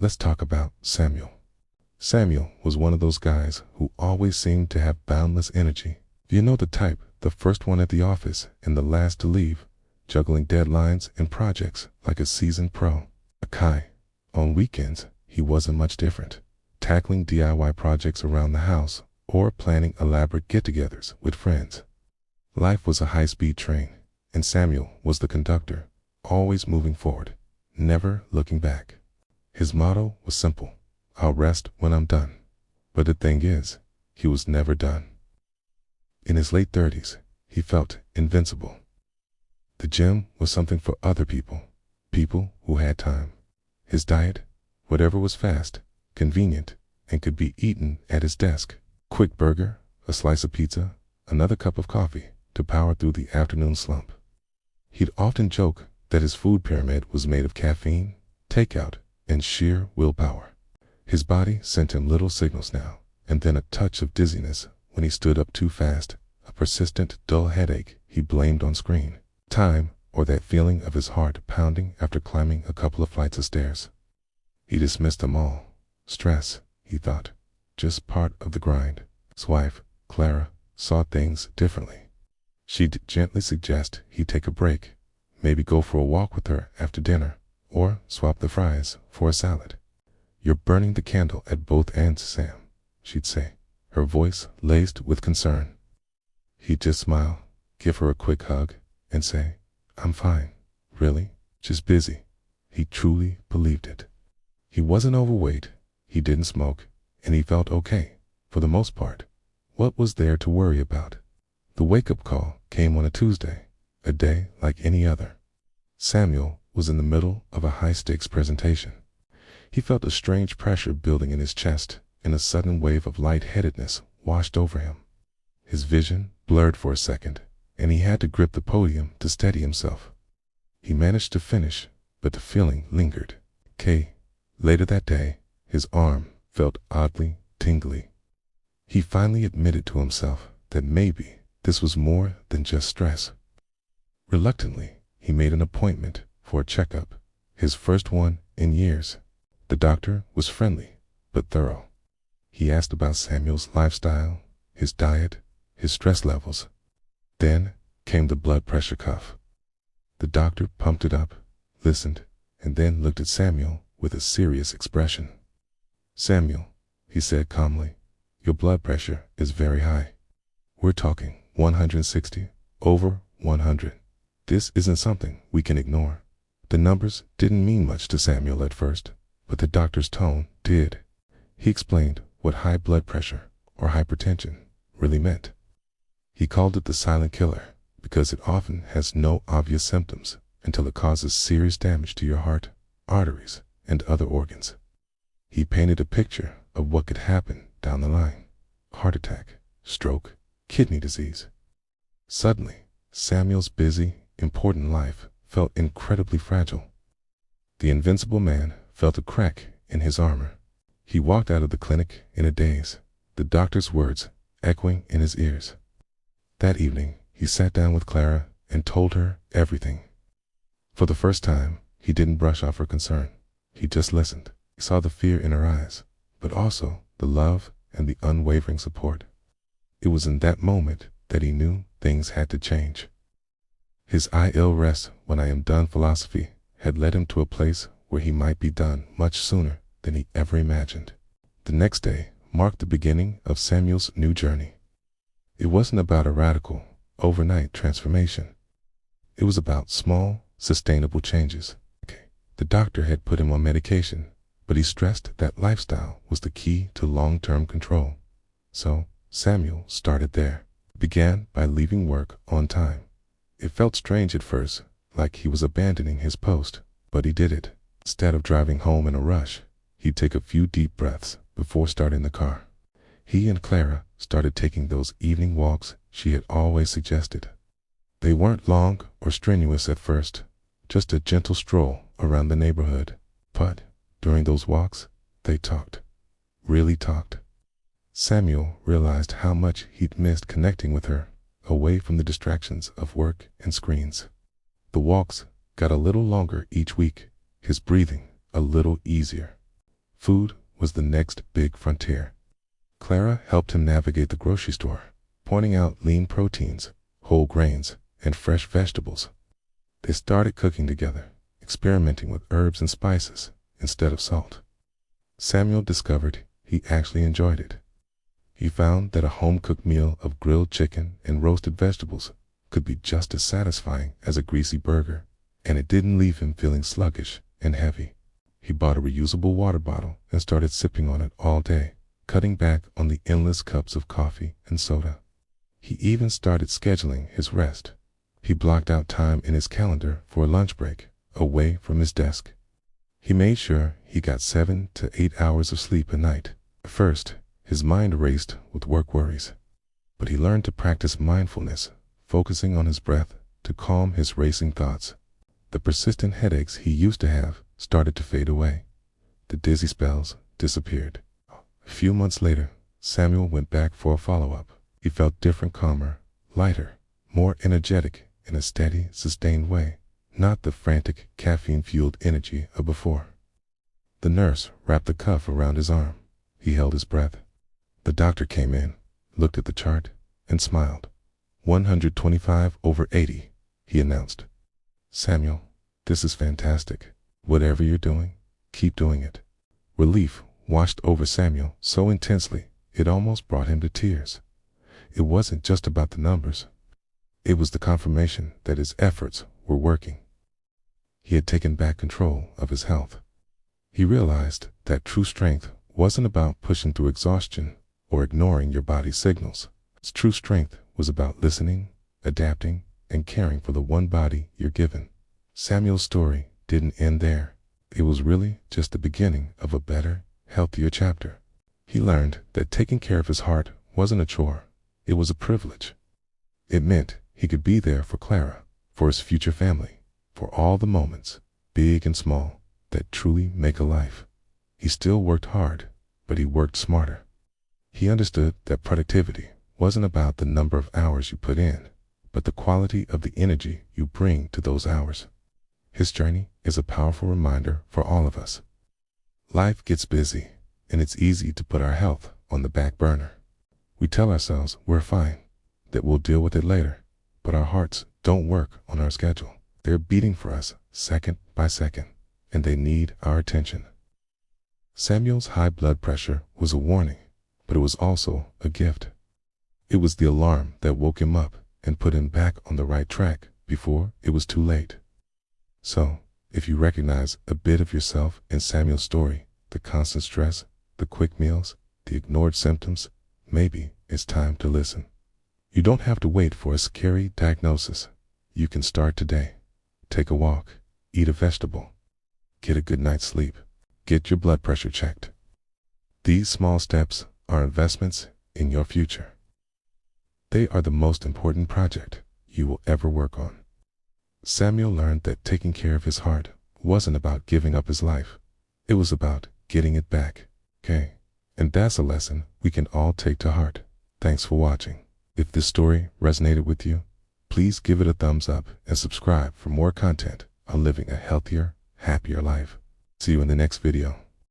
let's talk about Samuel. Samuel was one of those guys who always seemed to have boundless energy. You know the type, the first one at the office and the last to leave, juggling deadlines and projects like a seasoned pro. On weekends, he wasn't much different, tackling DIY projects around the house or planning elaborate get-togethers with friends. Life was a high-speed train, and Samuel was the conductor, always moving forward, never looking back. His motto was simple: I'll rest when I'm done. But the thing is, he was never done. In his late 30s, he felt invincible. The gym was something for other people who had time. His diet, whatever was fast, convenient, and could be eaten at his desk. Quick burger, a slice of pizza, another cup of coffee to power through the afternoon slump. He'd often joke that his food pyramid was made of caffeine, takeout, and sheer willpower. His body sent him little signals now and then, a touch of dizziness when he stood up too fast, a persistent dull headache he blamed on screen time, or that feeling of his heart pounding after climbing a couple of flights of stairs. He dismissed them all. Stress, he thought, just part of the grind. His wife, Clara, saw things differently. She'd gently suggest he take a break, maybe go for a walk with her after dinner, or swap the fries for a salad. "You're burning the candle at both ends, Sam," she'd say, her voice laced with concern. He'd just smile, give her a quick hug, and say, "I'm fine, really, just busy." He truly believed it. He wasn't overweight, he didn't smoke, and he felt okay, for the most part. What was there to worry about? The wake-up call came on a Tuesday, a day like any other. Samuel was in the middle of a high-stakes presentation. He felt a strange pressure building in his chest, and a sudden wave of lightheadedness washed over him. His vision blurred for a second, and he had to grip the podium to steady himself. He managed to finish, but the feeling lingered. Later that day, his arm felt oddly tingly. He finally admitted to himself that maybe this was more than just stress. Reluctantly, he made an appointment for a checkup, his first one in years. The doctor was friendly, but thorough. He asked about Samuel's lifestyle, his diet, his stress levels. Then came the blood pressure cuff. The doctor pumped it up, listened, and then looked at Samuel with a serious expression. "Samuel," he said calmly, "your blood pressure is very high. We're talking 160, over 100. This isn't something we can ignore." The numbers didn't mean much to Samuel at first, but the doctor's tone did. He explained what high blood pressure, or hypertension, really meant. He called it the silent killer because it often has no obvious symptoms until it causes serious damage to your heart, arteries, and other organs. He painted a picture of what could happen down the line: heart attack, stroke, kidney disease. Suddenly, Samuel's busy, important life felt incredibly fragile. The invincible man felt a crack in his armor. He walked out of the clinic in a daze, the doctor's words echoing in his ears. That evening, he sat down with Clara and told her everything. For the first time, he didn't brush off her concern. He just listened. He saw the fear in her eyes, but also the love and the unwavering support. It was in that moment that he knew things had to change. His "I'll rest when I am done" philosophy had led him to a place where he might be done much sooner than he ever imagined. The next day marked the beginning of Samuel's new journey. It wasn't about a radical, overnight transformation. It was about small, sustainable changes. The doctor had put him on medication, but he stressed that lifestyle was the key to long-term control. So Samuel started there. Began by leaving work on time. It felt strange at first, like he was abandoning his post, but he did it. Instead of driving home in a rush, he'd take a few deep breaths before starting the car. He and Clara started taking those evening walks she had always suggested. They weren't long or strenuous at first, just a gentle stroll around the neighborhood. But during those walks, they talked. Really talked. Samuel realized how much he'd missed connecting with her, away from the distractions of work and screens. The walks got a little longer each week, his breathing a little easier. Food was the next big frontier. Clara helped him navigate the grocery store, pointing out lean proteins, whole grains, and fresh vegetables. They started cooking together, experimenting with herbs and spices instead of salt. Samuel discovered he actually enjoyed it. He found that a home-cooked meal of grilled chicken and roasted vegetables could be just as satisfying as a greasy burger, and it didn't leave him feeling sluggish and heavy. He bought a reusable water bottle and started sipping on it all day, cutting back on the endless cups of coffee and soda. He even started scheduling his rest. He blocked out time in his calendar for a lunch break, away from his desk. He made sure he got 7 to 8 hours of sleep a night. At first, his mind raced with work worries, but he learned to practice mindfulness, focusing on his breath to calm his racing thoughts. The persistent headaches he used to have started to fade away. The dizzy spells disappeared. A few months later, Samuel went back for a follow-up. He felt different, calmer, lighter, more energetic in a steady, sustained way, not the frantic, caffeine-fueled energy of before. The nurse wrapped the cuff around his arm. He held his breath. The doctor came in, looked at the chart, and smiled. 125/80, he announced. Samuel, this is fantastic. Whatever you're doing, keep doing it. Relief washed over Samuel so intensely it almost brought him to tears. It wasn't just about the numbers. It was the confirmation that his efforts were working. He had taken back control of his health. He realized that true strength wasn't about pushing through exhaustion or ignoring your body's signals. Its true strength was about listening, adapting, and caring for the one body you're given. Samuel's story didn't end there. It was really just the beginning of a better, healthier chapter. He learned that taking care of his heart wasn't a chore. It was a privilege. It meant he could be there for Clara, for his future family, for all the moments, big and small, that truly make a life. He still worked hard, but he worked smarter. He understood that productivity wasn't about the number of hours you put in, but the quality of the energy you bring to those hours. His journey is a powerful reminder for all of us. Life gets busy, and it's easy to put our health on the back burner. We tell ourselves we're fine, that we'll deal with it later, but our hearts don't work on our schedule. They're beating for us second by second, and they need our attention. Samuel's high blood pressure was a warning, but it was also a gift. It was the alarm that woke him up and put him back on the right track before it was too late. So, if you recognize a bit of yourself in Samuel's story, the constant stress, the quick meals, the ignored symptoms, maybe it's time to listen. You don't have to wait for a scary diagnosis. You can start today. Take a walk, eat a vegetable, get a good night's sleep, get your blood pressure checked. These small steps are investments in your future. They are the most important project you will ever work on. Samuel learned that taking care of his heart wasn't about giving up his life. It was about getting it back. Okay? And that's a lesson we can all take to heart. Thanks for watching. If this story resonated with you, please give it a thumbs up and subscribe for more content on living a healthier, happier life. See you in the next video.